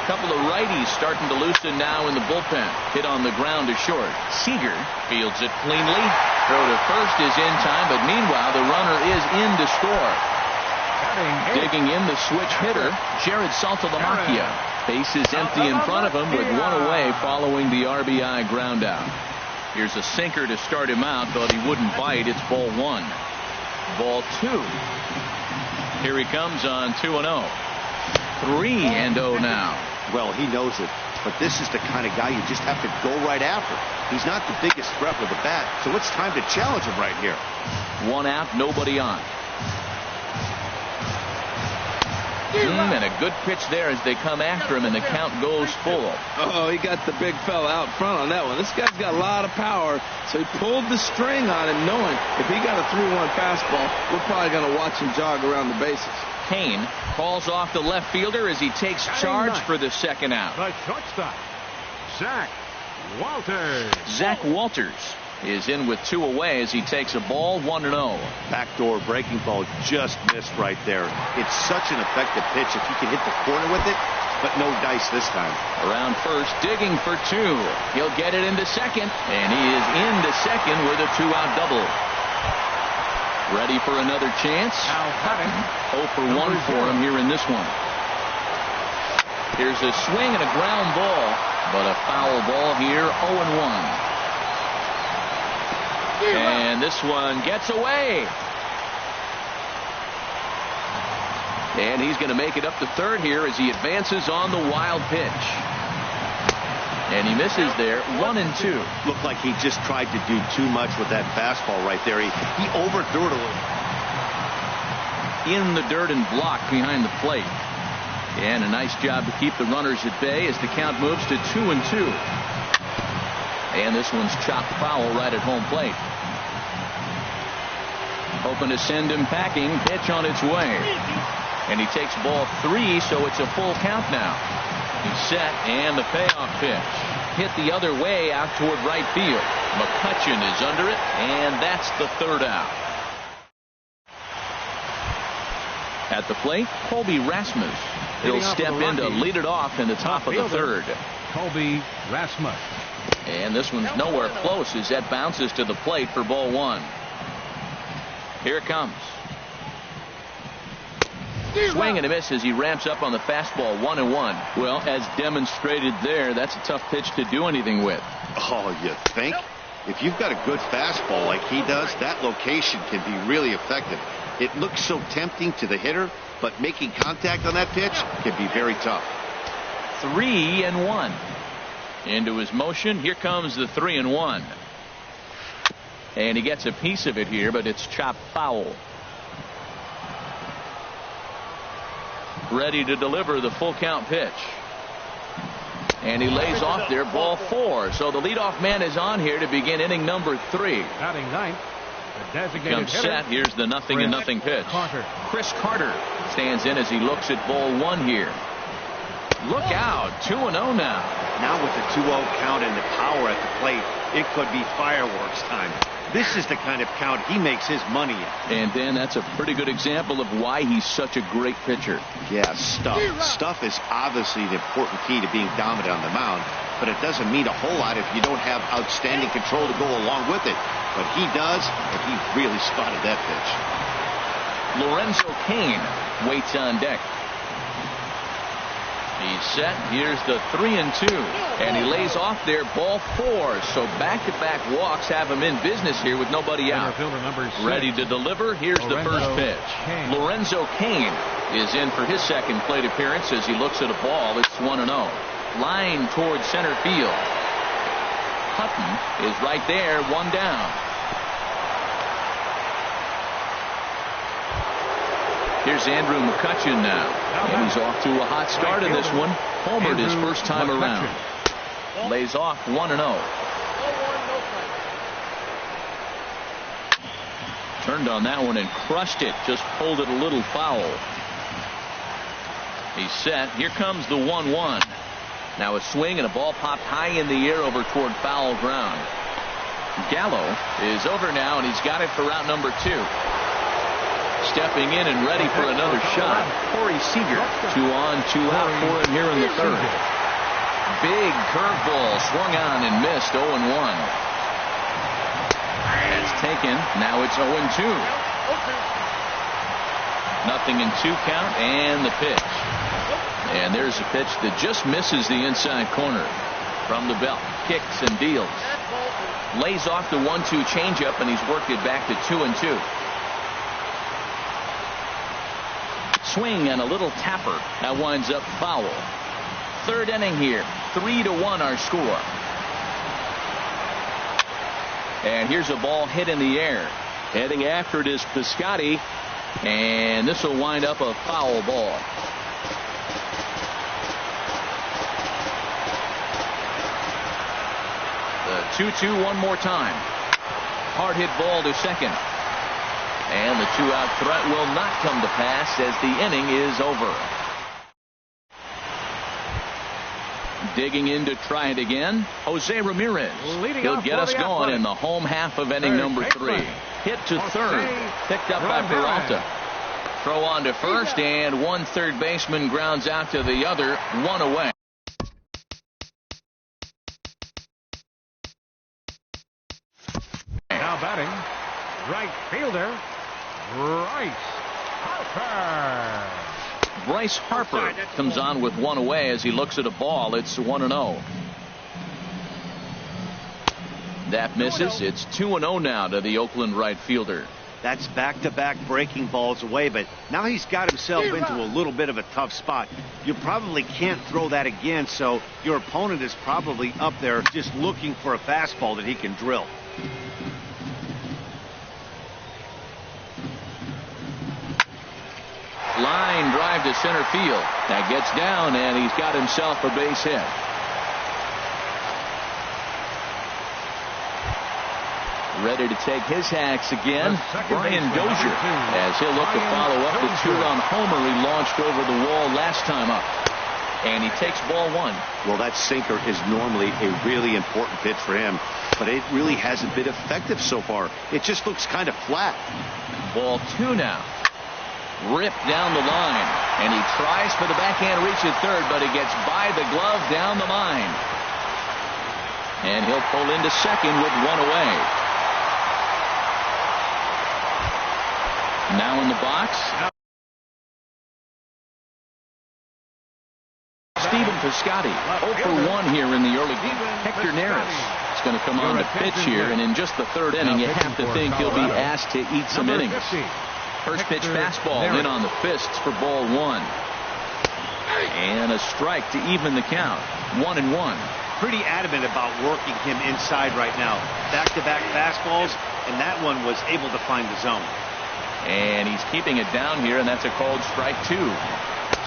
Couple of righties starting to loosen now in the bullpen. Hit on the ground to short. Seager fields it cleanly. Throw to first is in time, but meanwhile the runner is in to score. Digging in the switch hitter, Jared Saltalamacchia. Base is empty in front of him with one away following the RBI ground out. Here's a sinker to start him out, but he wouldn't bite. It's ball 1. Ball 2. Here he comes on 2-0. 3-0 now. Well, he knows it, but this is the kind of guy you just have to go right after. He's not the biggest threat with the bat, so it's time to challenge him right here. 1 out, nobody on. And a good pitch there as they come after him, and the count goes full. Oh, he got the big fella out front on that one. This guy's got a lot of power, so he pulled the string on him, knowing if he got a 3-1 fastball, we're probably going to watch him jog around the bases. Kane calls off the left fielder as he takes charge for the second out. The shortstop, Zach Walters. Zach Walters is in with 2 away as he takes a ball 1-0. Backdoor breaking ball just missed right there. It's such an effective pitch if you can hit the corner with it, but no dice this time. Around first, digging for 2. He'll get it into second, and he is into second with a 2-out double. Ready for another chance? 0 for 1 for him here in this one. Here's a swing and a ground ball, but a foul ball here, 0-1. And this one gets away. And he's going to make it up to third here as he advances on the wild pitch. And he misses there. 1-2. Looked like he just tried to do too much with that fastball right there. He overthrew it a little. In the dirt and blocked behind the plate. And a nice job to keep the runners at bay as the count moves to 2-2. And this one's chopped foul right at home plate. Hoping to send him packing. Pitch on its way. And he takes ball 3, so it's a full count now. He's set, and the payoff pitch. Hit the other way out toward right field. McCutchen is under it, and that's the third out. At the plate, Colby Rasmus. He'll step in to lead it off in the top of the third. Colby Rasmus. And this one's nowhere close as that bounces to the plate for ball 1. Here it comes. Swing and a miss as he ramps up on the fastball. 1-1. Well, as demonstrated there, that's a tough pitch to do anything with. Oh, you think? If you've got a good fastball like he does, that location can be really effective. It looks so tempting to the hitter, but making contact on that pitch can be very tough. 3-1. Into his motion. Here comes the 3-1. And he gets a piece of it here, but it's chopped foul. Ready to deliver the full count pitch. And he lays off there, ball 4. So the leadoff man is on here to begin inning number 3. Batting ninth, the designated Comes set. Here's the 0-0 pitch. Chris Carter stands in as he looks at ball 1 here. Look out, 2-0 now. Now with the 2-0 count and the power at the plate, it could be fireworks time. This is the kind of count he makes his money in. And then that's a pretty good example of why he's such a great pitcher. Yeah, stuff. Stuff is obviously the important key to being dominant on the mound, but it doesn't mean a whole lot if you don't have outstanding control to go along with it. But he does, and he really spotted that pitch. Lorenzo Cain waits on deck. He's set. Here's the 3-2. And he lays off there, ball 4. So back-to-back walks have him in business here with nobody out. Ready to deliver. Here's the first pitch. Lorenzo Cain is in for his second plate appearance as he looks at a ball. It's 1-0. Line towards center field. Hutton is right there, 1 down. Here's Andrew McCutchen now. And he's off to a hot start in this one. Homered his first time around. Lays off 1-0. Turned on that one and crushed it. Just pulled it a little foul. He's set. Here comes the 1-1. Now a swing and a ball popped high in the air over toward foul ground. Gallo is over now, and he's got it for route number 2. stepping in and ready for another shot. Corey Seager. 2 on, 2 out for him here in the third. Big curveball swung on and missed. 0-1. That's taken. Now it's 0-2. 0-2 count and the pitch. And there's a pitch that just misses the inside corner. From the belt, kicks and deals. Lays off the 1-2 changeup, and he's worked it back to 2-2. Swing and a little tapper. That winds up foul. Third inning here. 3-1 our score. And here's a ball hit in the air. Heading after it is Piscotty. And this will wind up a foul ball. The 2-2 one more time. Hard hit ball to second. And the 2-out threat will not come to pass as the inning is over. Digging in to try it again, Jose Ramirez. He'll get us going in the home half of inning number 3. Hit to third. Picked up by Peralta. Throw on to first, and one third baseman grounds out to the other, 1 away. Now batting, right fielder, Bryce Harper comes on with 1 away as he looks at a ball. It's 1-0. That misses. It's 2-0 now to the Oakland right fielder. That's back-to-back breaking balls away, but now he's got himself into a little bit of a tough spot. You probably can't throw that again, so your opponent is probably up there just looking for a fastball that he can drill. Line drive to center field. That gets down, and he's got himself a base hit. Ready to take his hacks again, Brian Dozier, as he'll look to follow up the 2-run homer he launched over the wall last time up. And he takes ball 1. Well, that sinker is normally a really important pitch for him, but it really hasn't been effective so far. It just looks kind of flat. Ball 2 now. Ripped down the line, and he tries for the backhand reach at third, but he gets by the glove down the line. And he'll pull into second with 1 away. Now in the box, Stephen Piscotty, 0 for 1 here in the early game. Hector Neris is going to come on to pitch here, and in just the third inning, you have to think he'll be asked to eat some innings. First pitch fastball in on the fists for ball 1. And a strike to even the count. 1-1. Pretty adamant about working him inside right now. Back-to-back fastballs, and that one was able to find the zone. And he's keeping it down here, and that's a called strike 2.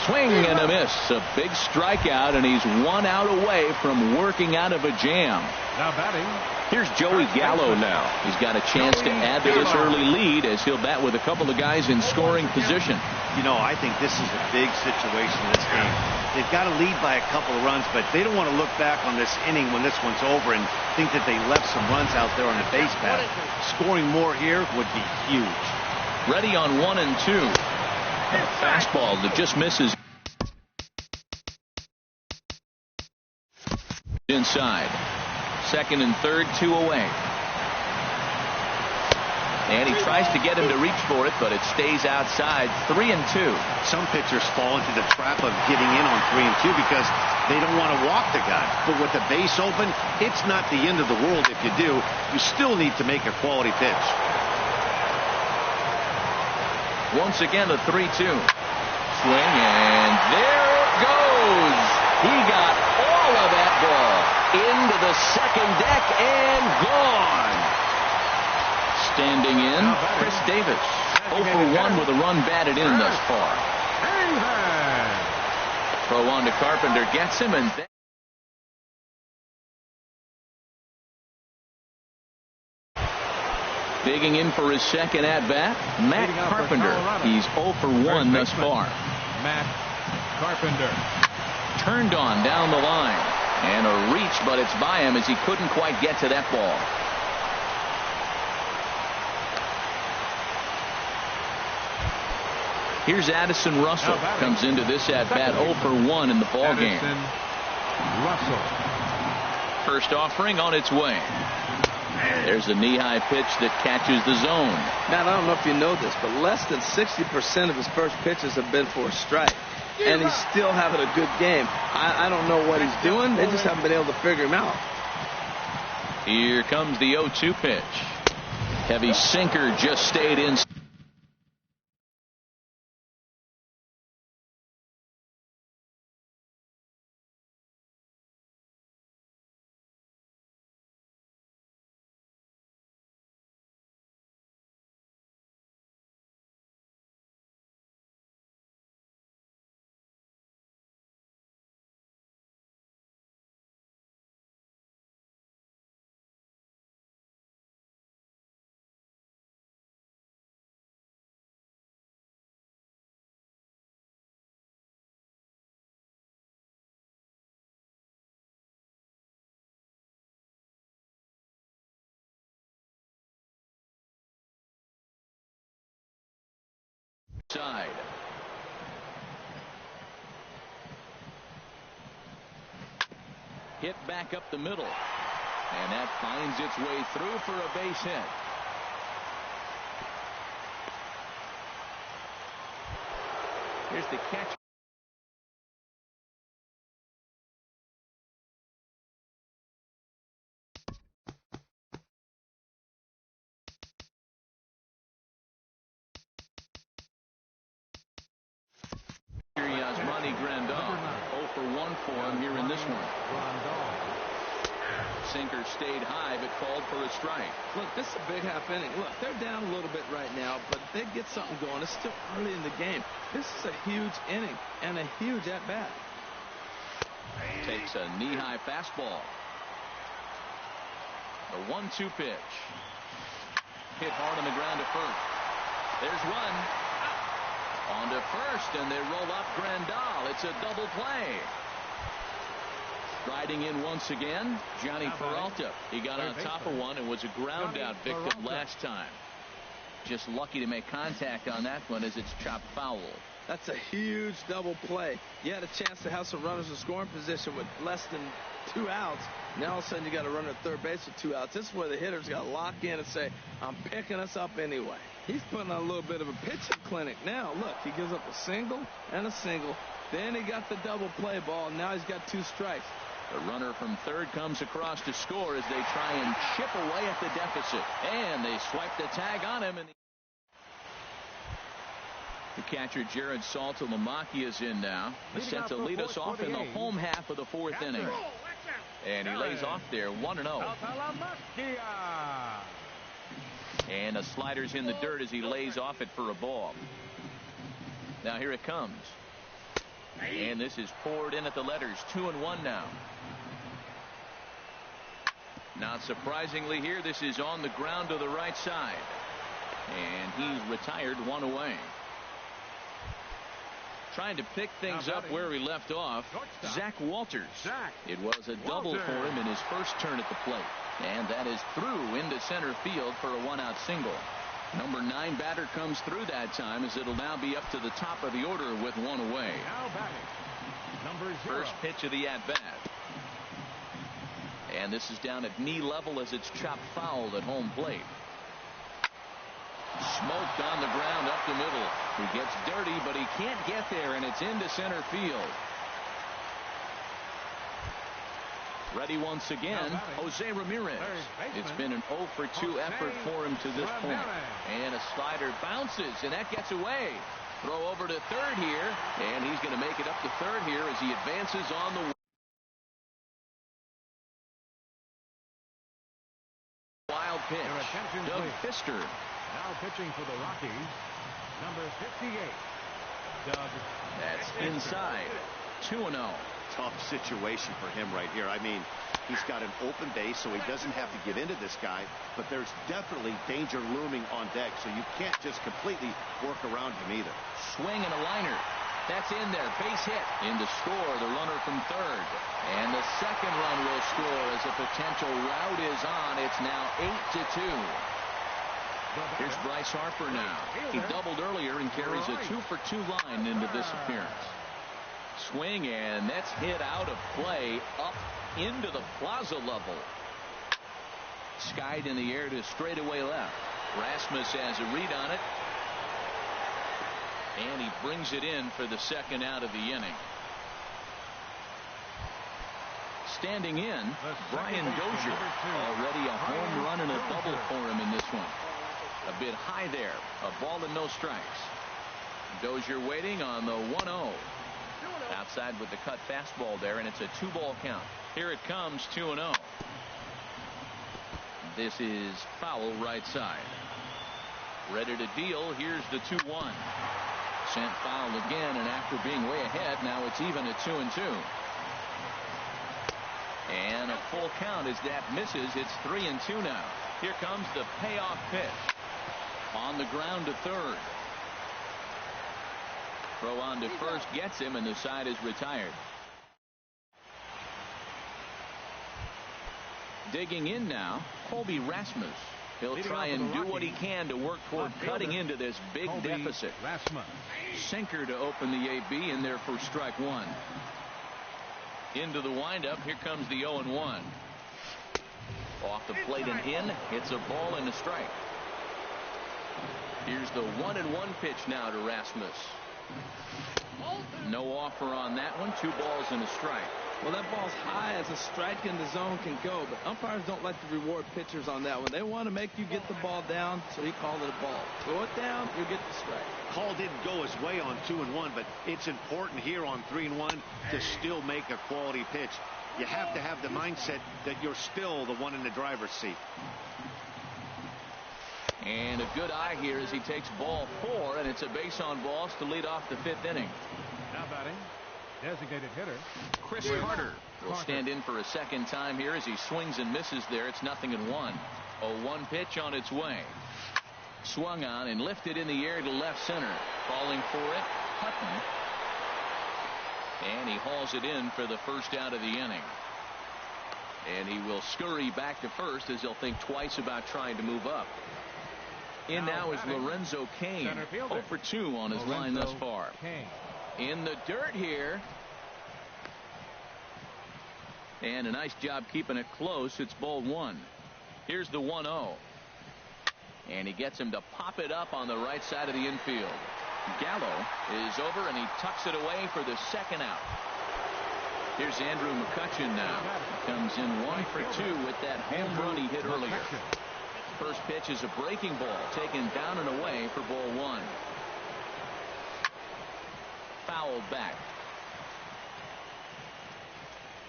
Swing and a miss. A big strikeout, and he's 1 out away from working out of a jam. Now batting. Here's Joey Gallo now. He's got a chance to add to this early lead as he'll bat with a couple of guys in scoring position. You know, I think this is a big situation in this game. They've got to lead by a couple of runs, but they don't want to look back on this inning when this one's over and think that they left some runs out there on the base path. Scoring more here would be huge. Ready on 1 and 2. A fastball that just misses inside. Second and third, 2 away. And he tries to get him to reach for it, but it stays outside. 3 and 2. Some pitchers fall into the trap of getting in on 3 and 2 because they don't want to walk the guy. But with the base open, it's not the end of the world if you do. You still need to make a quality pitch. Once again, a 3-2. Swing, and there it goes. He got all of that ball into the second deck and gone. Standing in, Chris Davis. 0 for 1 with a run batted in thus far. Throw on to Carpenter, gets him, and digging in for his second at-bat, Matt Carpenter. He's 0 for 1 thus far. Matt Carpenter. Turned on down the line. And a reach, but it's by him as he couldn't quite get to that ball. Here's Addison Russell. Comes into this at-bat 0 for 1 in the ball game. Russell. First offering on its way. There's a knee-high pitch that catches the zone. Now, I don't know if you know this, but less than 60% of his first pitches have been for a strike. And he's still having a good game. I don't know what he's doing. They just haven't been able to figure him out. Here comes the 0-2 pitch. Heavy sinker just stayed in. Side. Hit back up the middle. And that finds its way through for a base hit. Here's the catch. Here in this one. Sinker stayed high but called for a strike. Look, this is a big half inning. Look, they're down a little bit right now, but they get something going. It's still early in the game. This is a huge inning and a huge at bat. Takes a knee-high fastball. The 1-2 pitch. Hit hard on the ground to first. There's one. On to first, and they roll up Grandal. It's a double play. Riding in once again, Johnny Peralta. He got on top of one and was a ground-out victim last time. Just lucky to make contact on that one as it's chopped foul. That's a huge double play. You had a chance to have some runners in scoring position with less than 2 outs. Now all of a sudden you got a runner at third base with 2 outs. This is where the hitter's got to lock in and say, I'm picking us up anyway. He's putting on a little bit of a pitching clinic now. Look, he gives up a single and a single. Then he got the double play ball. Now he's got 2 strikes. The runner from third comes across to score as they try and chip away at the deficit. And they swipe the tag on him. And the catcher, Jared Saltalamacchia, is in now. He's set to lead us off in the home half of the 4th inning. And he lays off there 1-0. And a slider's in the dirt as he lays off it for a ball. Now here it comes. And this is poured in at the letters. 2-1 now. Not surprisingly here, this is on the ground to the right side. And he's retired 1 away. Trying to pick things up where he left off, Zach Walters. It was a double for him in his first turn at the plate. And that is through into center field for a 1-out single. Number 9 batter comes through that time as it'll now be up to the top of the order with 1 away. Now batting, number 0. First pitch of the at-bat. And this is down at knee level as it's chopped foul at home plate. Smoked on the ground up the middle. He gets dirty, but he can't get there, and it's into center field. Ready once again, Jose Ramirez. It's been an 0 for 2 effort for him to this point. And a slider bounces, and that gets away. Throw over to third here, and he's going to make it up to third here as he advances on the wild pitch. Doug Fister. Now pitching for the Rockies, number 58, Doug. That's inside. 2-0. Tough situation for him right here. I mean, he's got an open base, so he doesn't have to give into this guy, but there's definitely danger looming on deck, so you can't just completely work around him either. Swing and a liner. That's in there. Base hit. In to score, the runner from third. And the second run will score as a potential rout is on. It's now 8-2. Here's Bryce Harper now. He doubled earlier and carries a 2-for-2 line into this appearance. Swing, and that's hit out of play up into the plaza level. Skied in the air to straightaway left. Rasmus has a read on it. And he brings it in for the second out of the inning. Standing in, Brian Dozier. Already a home run and a double for him in this one. A bit high there. A ball and no strikes. Dozier waiting on the 1-0. Outside with the cut fastball there, and it's a 2-ball count. Here it comes, 2-0. This is foul right side. Ready to deal. Here's the 2-1. Sent foul again, and after being way ahead, now it's even at 2-2. And a full count as that misses. It's 3-2 now. Here comes the payoff pitch. On the ground to third. Throw on to first gets him, and the side is retired. Digging in now, Colby Rasmus. He'll try and do what he can to work toward cutting into this big deficit. Sinker to open the AB in there for strike one. Into the windup. Here comes the 0-1. Off the plate and in. It's a ball and a strike. Here's the 1-1 pitch now to Rasmus. No offer on that one. 2 balls and a strike. Well, that ball's high as a strike in the zone can go, but umpires don't like to reward pitchers on that one. They want to make you get the ball down, so he called it a ball. Throw it down, you get the strike. Call didn't go his way on 2-1, but it's important here on 3-1 to still make a quality pitch. You have to have the mindset that you're still the one in the driver's seat. And a good eye here as he takes ball 4, and it's a base on balls to lead off the 5th inning. Now batting, designated hitter Chris Carter will stand in for a second time here as he swings and misses there. It's 0-1. A 1 pitch on its way. Swung on and lifted in the air to left center. Calling for it, Hutton. And he hauls it in for the first out of the inning. And he will scurry back to first as he'll think twice about trying to move up. In now is Lorenzo Cain. 0 for 2 on his line thus far. In the dirt here. And a nice job keeping it close. It's ball 1. Here's the 1-0. And he gets him to pop it up on the right side of the infield. Gallo is over, and he tucks it away for the second out. Here's Andrew McCutchen now. Comes in 1 for 2 with that home run he hit earlier. First pitch is a breaking ball taken down and away for ball 1. Fouled back.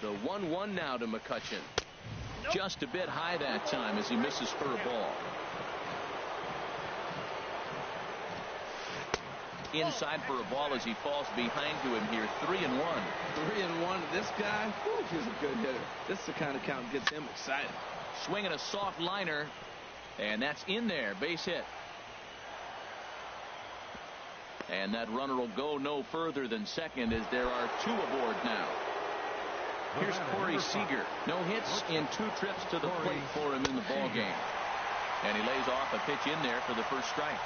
The 1-1 now to McCutchen. Just a bit high that time as he misses for a ball. Inside for a ball as he falls behind to him here. 3-1. 3-1. This guy, whew, he's a good hitter. This is the kind of count that gets him excited. Swinging a soft liner. And that's in there. Base hit. And that runner will go no further than second as there are 2 aboard now. Here's Corey Seager. No hits in 2 trips to the plate for him in the ball game. And he lays off a pitch in there for the first strike.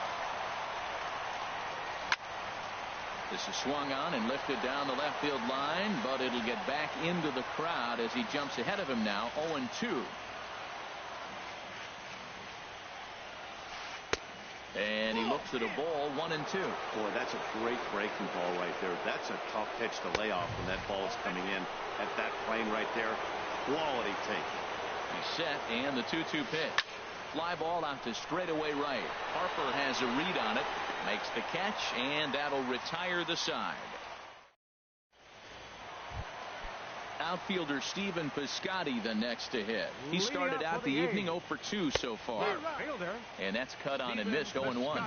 This is swung on and lifted down the left field line, but it'll get back into the crowd as he jumps ahead of him now. 0-2. And he looks at a ball. 1-2. Boy, that's a great breaking ball right there. That's a tough pitch to lay off when that ball is coming in at that plane right there. Quality take. He's set, and the 2-2 pitch. Fly ball out to straightaway right. Harper has a read on it. Makes the catch, and that'll retire the side. Outfielder Stephen Piscotty the next to hit. He started out the evening 0 for 2 so far. And that's cut on and missed. 0-1.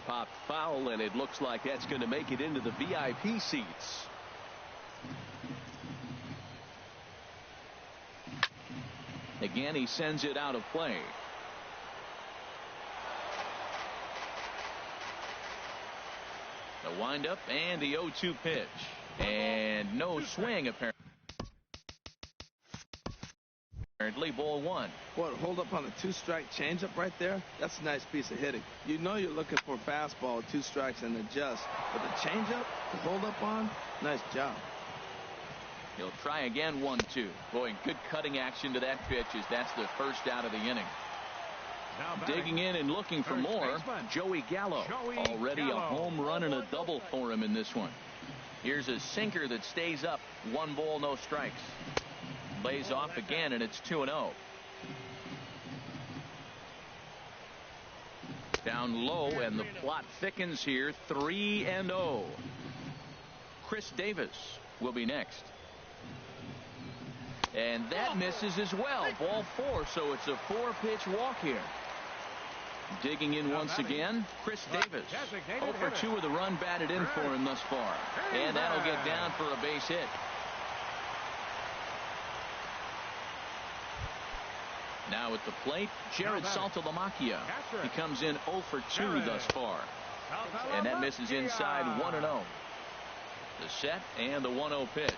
Popped foul, and it looks like that's going to make it into the VIP seats. Again, he sends it out of play. The windup and the 0-2 pitch. And no swing apparently. Currently ball one. Boy, hold up on a two-strike changeup right there. That's a nice piece of hitting. You know you're looking for a fastball with 2 strikes and adjust. But the changeup, to hold up on, nice job. He'll try again, 1-2. Boy, good cutting action to that pitch as that's the first out of the inning. Digging in and looking for more, Joey Gallo. Already a home run and a double for him in this one. Here's a sinker that stays up. 1 ball, no strikes. Lays off again, and it's 2-0. Down low, and the plot thickens here. 3-0. Chris Davis will be next. And that misses as well. Ball 4, so it's a 4-pitch walk here. Digging in once again, Chris Davis. 0 for 2 with a run batted in for him thus far. And that'll get down for a base hit. Now at the plate, Jared Saltalamacchia. He comes in 0 for 2 thus far. And that misses inside 1-0. The set and the 1-0 pitch.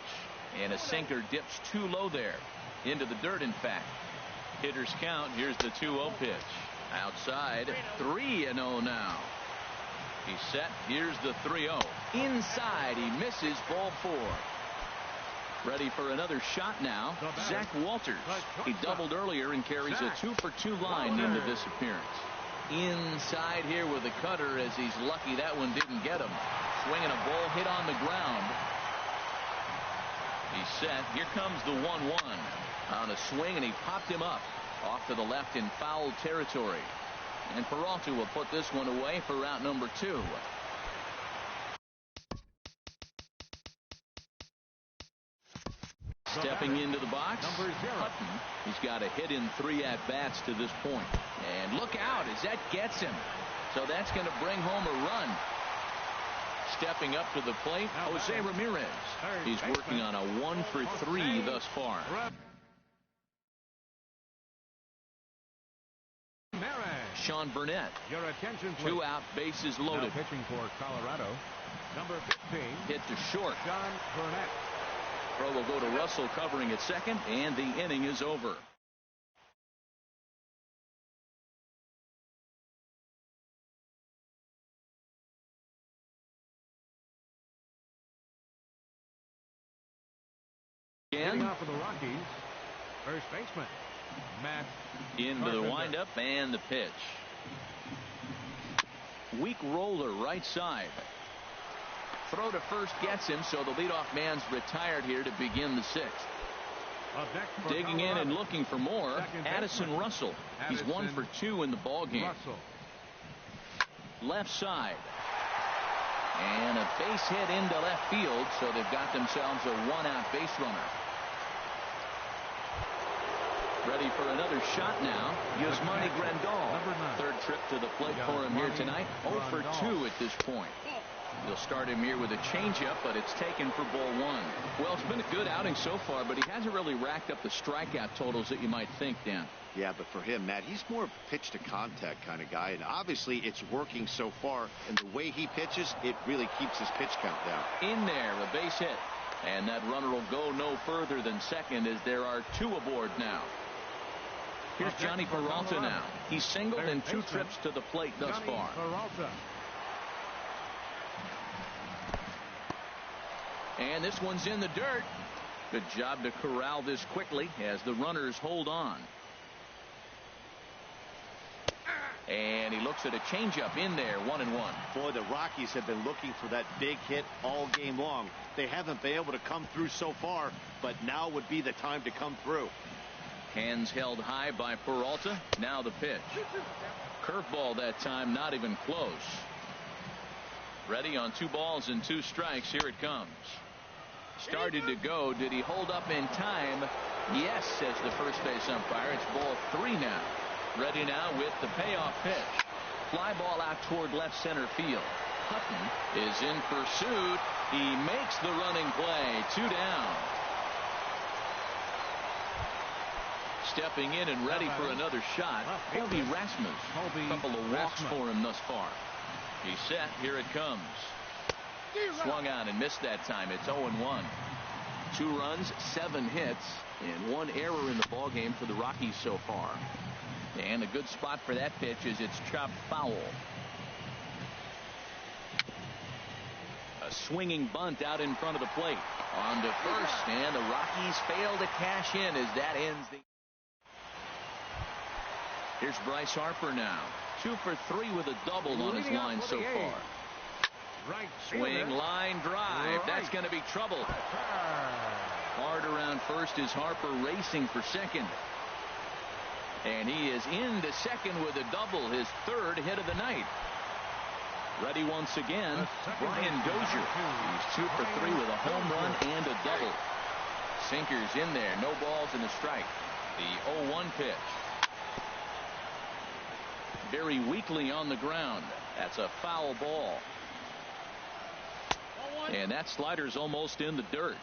And a sinker dips too low there. Into the dirt, in fact. Hitters count. Here's the 2-0 pitch. Outside, 3-0 now. He's set. Here's the 3-0. Inside, he misses, ball 4. Ready for another shot now, Zach Walters. He doubled earlier and carries a 2 for 2 line into this appearance. Inside here with a cutter as he's lucky that one didn't get him. Swinging a ball hit on the ground. He's set. Here comes the 1-1 on a swing, and he popped him up off to the left in foul territory. And Peralta will put this one away for out number 2. Stepping into the box, Hutton. He's got a hit in 3 at-bats to this point. And look out as that gets him. So that's going to bring home a run. Stepping up to the plate, Jose Ramirez. He's working on a 1 for 3 thus far. Sean Burnett. Your attention, 2 out, bases loaded. Now pitching for Colorado, number 15. Hit to short. Sean Burnett. Throw will go to Russell covering at second, and the inning is over. Getting off of the Rockies, first baseman Matt into Carpenter. the windup and the pitch. Weak roller right side. Throw to first gets him, so the leadoff man's retired here to begin the 6th. Digging in and looking for more, Addison Russell. He's 1 for 2 in the ballgame. Left side. And a base hit into left field, so they've got themselves a 1-out base runner. Ready for another shot now, Yasmani Grandal. 3rd trip to the plate for him here tonight. 0 for 2 at this point. You'll start him here with a changeup, but it's taken for ball 1. Well, it's been a good outing so far, but he hasn't really racked up the strikeout totals that you might think, Dan. Yeah, but for him, Matt, he's more of a pitch to contact kind of guy, and obviously it's working so far, and the way he pitches, it really keeps his pitch count down. In there, a base hit, and that runner will go no further than second as there are 2 aboard now. Here's Johnny Peralta now. He's singled in 2 trips to the plate thus far. And this one's in the dirt. Good job to corral this quickly as the runners hold on. And he looks at a changeup in there, 1-1. Boy, the Rockies have been looking for that big hit all game long. They haven't been able to come through so far, but now would be the time to come through. Hands held high by Peralta. Now the pitch. Curveball that time, not even close. Ready on 2 balls and 2 strikes. Here it comes. Started to go. Did he hold up in time? Yes, says the first base umpire. It's ball 3 now. Ready now with the payoff pitch. Fly ball out toward left center field. Hutton is in pursuit. He makes the running play. 2 down. Stepping in and ready for another shot, Colby Rasmus. A couple of walks for him thus far. He's set. Here it comes. Swung on and missed that time. It's 0-1. 2 runs, 7 hits, and 1 error in the ballgame for the Rockies so far. And a good spot for that pitch is it's chopped foul. A swinging bunt out in front of the plate. On to first, and the Rockies fail to cash in as that ends the... Here's Bryce Harper now. 2 for 3 with a double on his line so far. Right Swing, line drive. That's going to be trouble. Hard around first is Harper racing for second. And he is into second with a double, his 3rd hit of the night. Ready once again, Brian Dozier. He's 2 for 3 with a home run and a double. Sinkers in there, no balls and a strike. The 0-1 pitch. Very weakly on the ground. That's a foul ball. And that slider's almost in the dirt.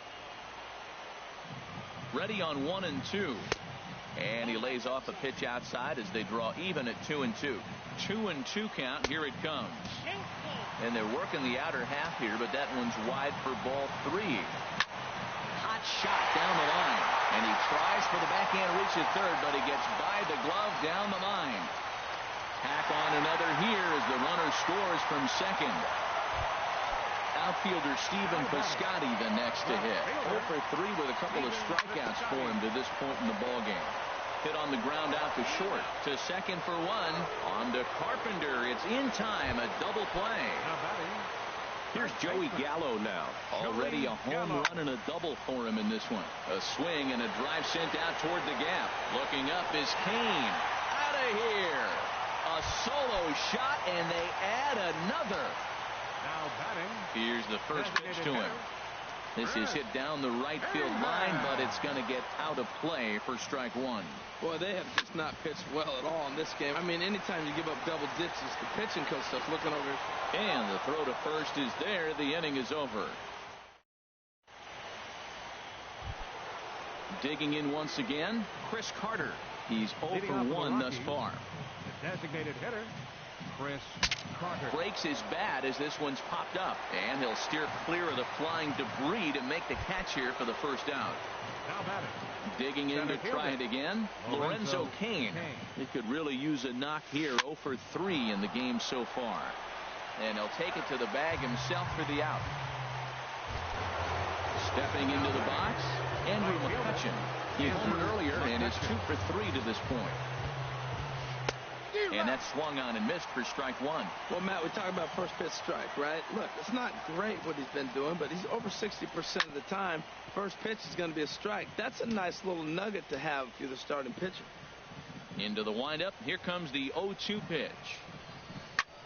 Ready on 1 and 2. And he lays off a pitch outside as they draw even at 2 and 2. 2 and 2 count. Here it comes. And they're working the outer half here, but that one's wide for ball 3. Hot shot down the line. And he tries for the backhand reach at third, but he gets by the glove down the line. Tack on another here as the runner scores from second. Outfielder Stephen Piscotty the next to hit. 0 for 3 with a couple of strikeouts for him to this point in the ballgame. Hit on the ground out to short. To second for 1. On to Carpenter. It's in time. A double play. Here's Joey Gallo now. Already a home run and a double for him in this one. A swing and a drive sent out toward the gap. Looking up is Kane. Out of here. A solo shot, and they add another. Now batting. Here's the first pitch to him. This is hit down the right field line, but it's going to get out of play for strike 1. Boy, they have just not pitched well at all in this game. I mean, anytime you give up double digits, the pitching coach starts looking over. And the throw to first is there. The inning is over. Digging in once again, Chris Carter. He's 0 for 1 thus far. The designated hitter, Chris Carter. Breaks his bat as this one's popped up, and he'll steer clear of the flying debris to make the catch here for the first out. Now batting. Digging in to try it again, Lorenzo Cain. He could really use a knock here. 0 for 3 in the game so far. And he'll take it to the bag himself for the out. Stepping into the box, Andrew McCutchen. He homered earlier and is 2 for 3 to this point. And that's swung on and missed for strike 1. Well, Matt, we talk about first pitch strike, right? Look, it's not great what he's been doing, but he's over 60% of the time. First pitch is going to be a strike. That's a nice little nugget to have if you're the starting pitcher. Into the windup. Here comes the 0-2 pitch.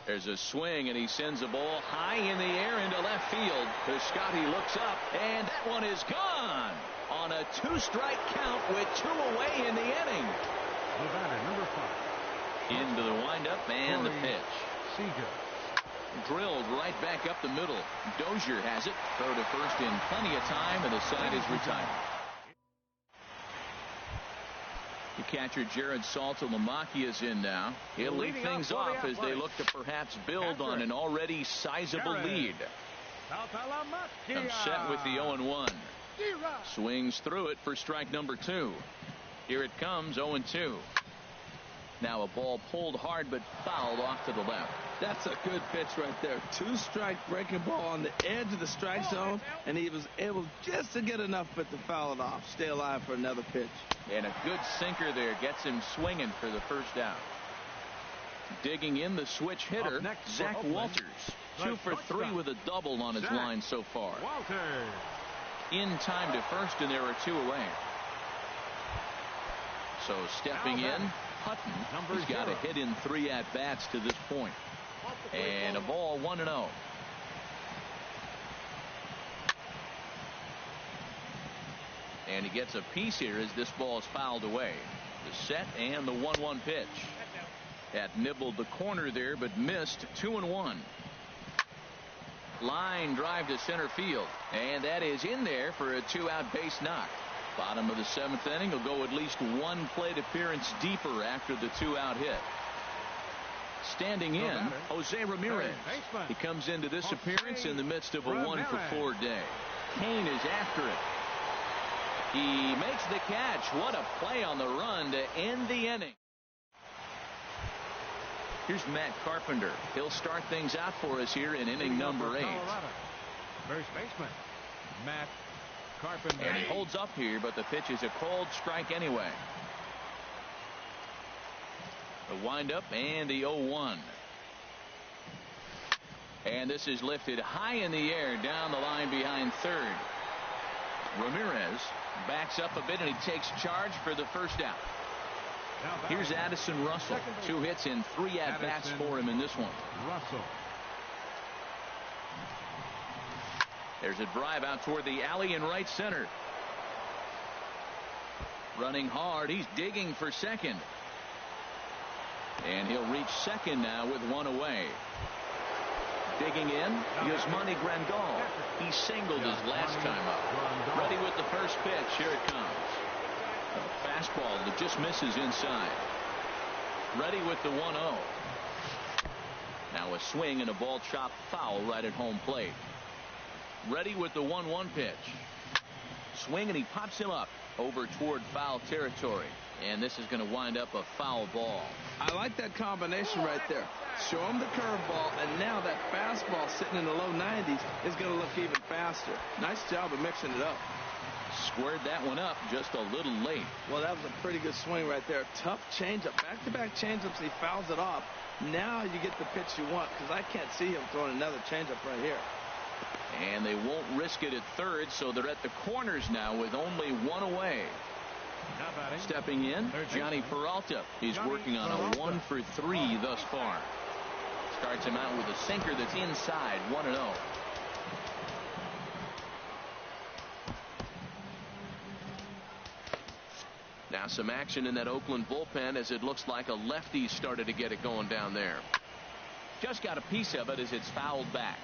There's a swing, and he sends a ball high in the air into left field. Piscotty looks up, and that one is gone on a 2-strike count with 2 away in the inning. The batter, number 5. Into the windup and the pitch. Seager. Drilled right back up the middle. Dozier has it. Throw to first in plenty of time, and the side is retired. The catcher Jared Saltalamacchia is in now. He'll lead things off as they look to perhaps build on an already sizable lead. Comes set with the 0-1. Swings through it for strike number 2. Here it comes, 0-2. Now a ball pulled hard but fouled off to the left. That's a good pitch right there. 2-strike breaking ball on the edge of the strike zone, and he was able just to get enough but to foul it off. Stay alive for another pitch. And a good sinker there gets him swinging for the first out. Digging in the switch hitter, Zach Walters. 2 for 3 with a double on his line so far. Walters. In time to first, and there are 2 away. So stepping in, Hutton. He's got a hit in 3 at-bats to this point. And a ball, 1-0. And he gets a piece here as this ball is fouled away. The set and the 1-1 pitch. That nibbled the corner there, but missed. 2-1. Line drive to center field. And that is in there for a 2-out base knock. Bottom of the 7th inning. Will go at least 1 plate appearance deeper after the 2-out hit. Standing in, Jose Ramirez. He comes into this appearance in the midst of a 1 for 4 day. Kane is after it. He makes the catch. What a play on the run to end the inning. Here's Matt Carpenter. He'll start things out for us here in inning number 8. First baseman, Matt Carpenter. And he holds up here, but the pitch is a cold strike anyway. The windup and the 0-1. And this is lifted high in the air down the line behind third. Ramirez backs up a bit and he takes charge for the first out. Here's Addison Russell. 2 hits and 3 at-bats for him in this one. Russell. There's a drive out toward the alley in right center. Running hard. He's digging for second. And he'll reach second now with 1 away. Digging in, Yasmani Grandal. He singled his last time up. Ready with the first pitch. Here it comes. A fastball that just misses inside. Ready with the 1-0. Now a swing and a ball chopped foul right at home plate. Ready with the 1-1 pitch. Swing and he pops him up over toward foul territory. And this is going to wind up a foul ball. I like that combination right there. Show him the curveball, and now that fastball sitting in the low 90s is going to look even faster. Nice job of mixing it up. Squared that one up just a little late. Well, that was a pretty good swing right there. Tough changeup. Back-to-back changeups, he fouls it off. Now you get the pitch you want, because I can't see him throwing another changeup right here. And they won't risk it at third, so they're at the corners now with only 1 away. Stepping in, Johnny Peralta. He's working on a 1 for 3 thus far. Starts him out with a sinker that's inside, 1-0. Now some action in that Oakland bullpen as it looks like a lefty started to get it going down there. Just got a piece of it as it's fouled back.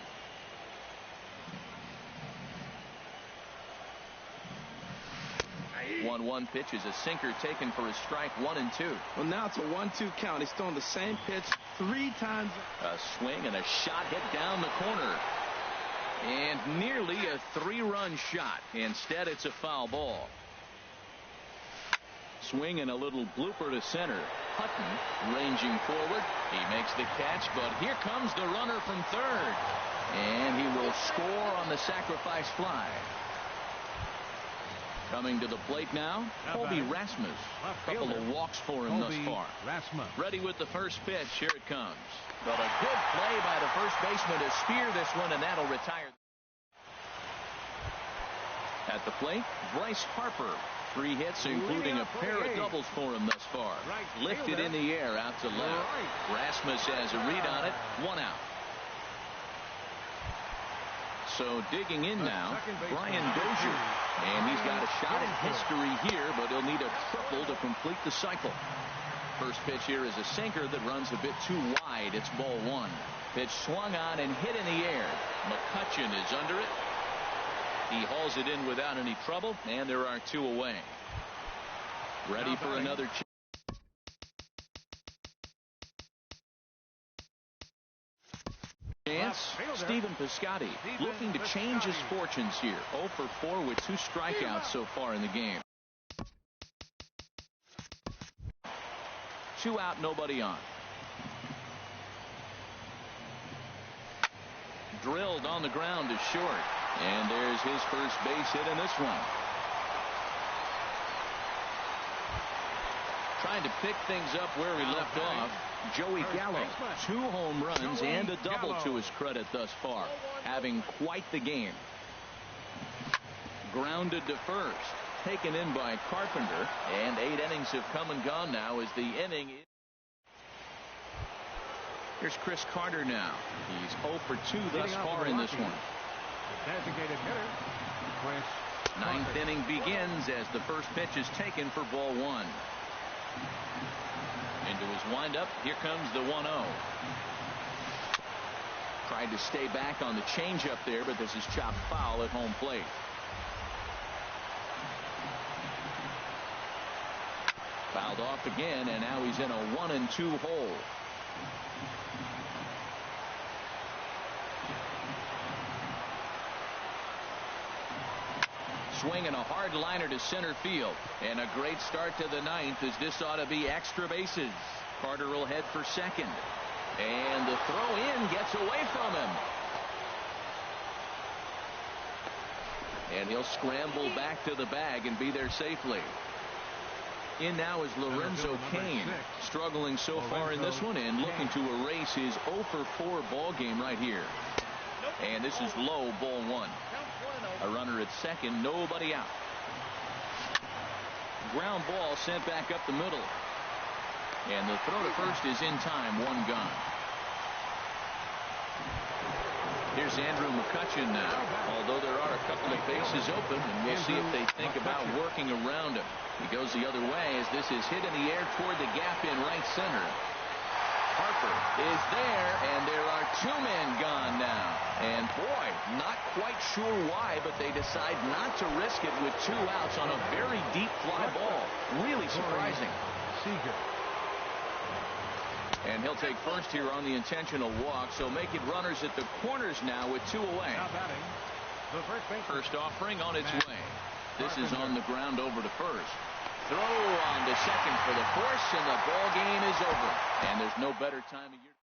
The 1-1 pitch is a sinker taken for a strike, 1-2. Well, now it's a 1-2 count. He's throwing the same pitch 3 times. A swing and a shot hit down the corner. And nearly a 3-run shot. Instead, it's a foul ball. Swing and a little blooper to center. Hutton ranging forward. He makes the catch, but here comes the runner from third. And he will score on the sacrifice fly. Coming to the plate now, Colby Rasmus. A couple of walks for him thus far. Ready with the first pitch. Here it comes. But a good play by the first baseman to spear this one, and that'll retire. At the plate, Bryce Harper. 3 hits, including a pair of doubles for him thus far. Lifted in the air out to left. Rasmus has a read on it. 1 out. So digging in now, Brian Dozier. And he's got a shot at history here, but he'll need a triple to complete the cycle. First pitch here is a sinker that runs a bit too wide. It's ball 1. Pitch swung on and hit in the air. McCutcheon is under it. He hauls it in without any trouble, and there are 2 away. Ready for another chance. Stephen Piscotty looking to change his fortunes here. 0 for 4 with 2 strikeouts so far in the game. 2 out, nobody on. Drilled on the ground to short. And there's his first base hit in this one. Trying to pick things up where we left off. Joey Gallo, 2 home runs and a double to his credit thus far. Having quite the game. Grounded to first. Taken in by Carpenter. And 8 innings have come and gone now as the inning is. Here's Chris Carter now. He's 0 for 2 thus far in this one. Designated hitter, Chris. 9th inning begins as the first pitch is taken for ball 1. Into his windup. Here comes the 1-0. Tried to stay back on the changeup there, but this is chopped foul at home plate. Fouled off again, and now he's in a 1-2 hole. Swinging a hard liner to center field. And a great start to the ninth, as this ought to be extra bases. Carter will head for second. And the throw in gets away from him. And he'll scramble back to the bag and be there safely. In now is Lorenzo Cain, struggling so far in this one and looking to erase his 0 for 4 ball game right here. And this is low, ball 1. A runner at second, nobody out. Ground ball sent back up the middle. And the throw to first is in time, 1 gone. Here's Andrew McCutchen now, although there are a couple of bases open, and we'll see if they think about working around him. He goes the other way as this is hit in the air toward the gap in right center. Harper is there, and there are 2 men gone now. And boy, not quite sure why, but they decide not to risk it with 2 outs on a very deep fly ball. Really surprising. And he'll take first here on the intentional walk, so make it runners at the corners now with 2 away. First offering on its way. This is on the ground over to first. Throw on to second for the force, and the ball game is over. And there's no better time of year.